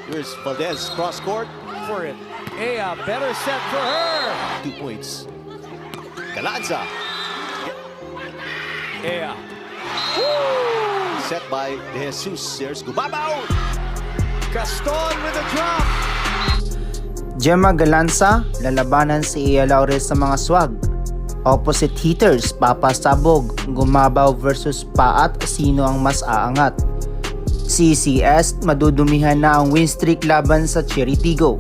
Here's Valdez, cross court. For it. Ea, better set for her. 2 points. Galanza. Ea. Set by De Jesus. There's Gubabaw. Gaston with a drop. Gemma Galanza, lalabanan si Ea Laure sa mga swag. Opposite hitters, Papa Sabog, Gumabaw versus Paat, sino ang mas aangat? CCS, madudumihan na ang win streak laban sa Cheritigo.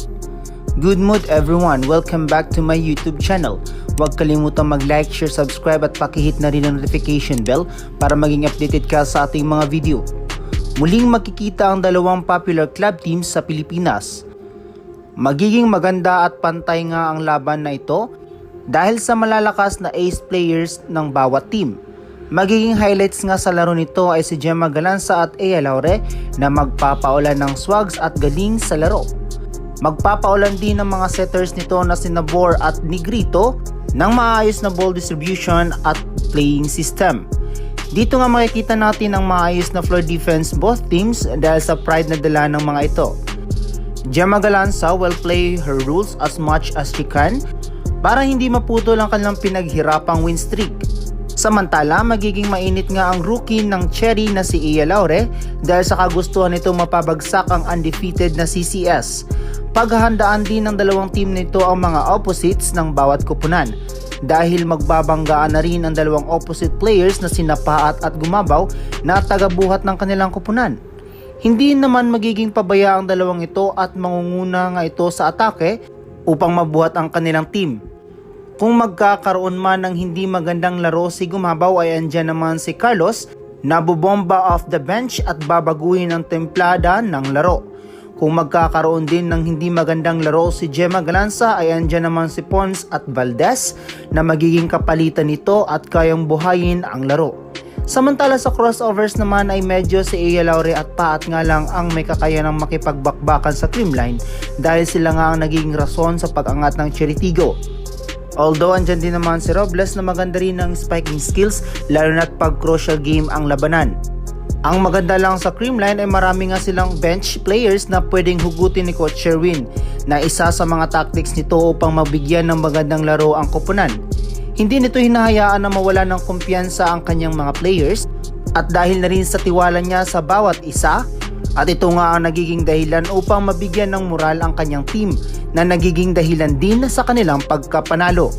Good mood everyone, welcome back to my YouTube channel. Huwag kalimutang mag-like, share, subscribe at pakihit na rin ang notification bell para maging updated ka sa ating mga video. Muling makikita ang dalawang popular club teams sa Pilipinas. Magiging maganda at pantay nga ang laban na ito dahil sa malalakas na ace players ng bawat team. Magiging highlights nga sa laro nito ay si Gemma Galanza at Ea Laure na magpapaulan ng swags at galing sa laro. Magpapaulan din ng mga setters nito na si Nabor at Negrito ng maayos na ball distribution at playing system. Dito nga makikita natin ang maayos na floor defense both teams dahil sa pride na dala ng mga ito. Gemma Galanza will play her rules as much as she can para hindi maputol ang kanilang pinaghirapang win streak. Samantala, magiging mainit nga ang rookie ng Cherry na si Ea Laure dahil sa kagustuhan nito mapabagsak ang undefeated na CCS. Paghahandaan din ng dalawang team nito ang mga opposites ng bawat kupunan dahil magbabanggaan na rin ang dalawang opposite players na sina Paat at Gumabaw na tagabuhat ng kanilang kupunan. Hindi naman magiging pabaya ang dalawang ito at mangunguna nga ito sa atake upang mabuhat ang kanilang team. Kung magkakaroon man ng hindi magandang laro si Gumabaw ay andyan naman si Carlos na bubomba off the bench at babaguhin ang templada ng laro. Kung magkakaroon din ng hindi magandang laro si Gemma Galanza ay andyan naman si Pons at Valdez na magiging kapalitan nito at kayang buhayin ang laro. Samantala sa crossovers naman ay medyo si Ea Laure at Paat nga lang ang may kakayanang makipagbakbakan sa creamline dahil sila nga ang naging rason sa pag-angat ng Cheritigo. Although andyan din naman si Robles na maganda rin ng spiking skills lalo na't pag crucial game ang labanan. Ang maganda lang sa creamline ay marami nga silang bench players na pwedeng hugutin ni Coach Sherwin na isa sa mga tactics nito upang mabigyan ng magandang laro ang koponan. Hindi nito hinahayaan na mawala ng kumpiyansa ang kanyang mga players at dahil na rin sa tiwala niya sa bawat isa at ito nga ang nagiging dahilan upang mabigyan ng moral ang kanyang team na nagiging dahilan din sa kanilang pagkapanalo.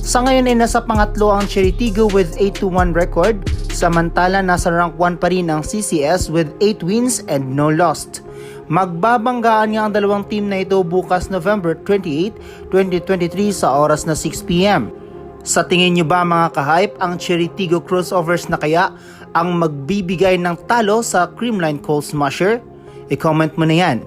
Sa ngayon ay nasa pangatlo ang Cheritigo with 8-1 record, samantala nasa rank 1 pa rin ang CCS with 8 wins and no lost. Magbabanggaan nga ang dalawang team na ito bukas November 28, 2023 sa oras na 6 PM. Sa tingin nyo ba mga ka-hype, ang Cheritigo crossovers na kaya ang magbibigay ng talo sa Creamline Cold Smasher? I-comment mo na yan.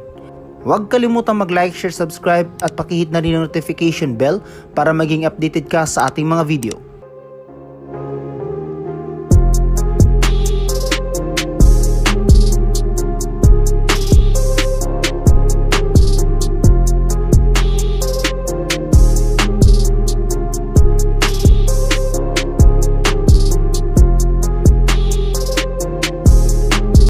Huwag kalimutang mag-like, share, subscribe at pakihit na rin ang notification bell para maging updated ka sa ating mga video.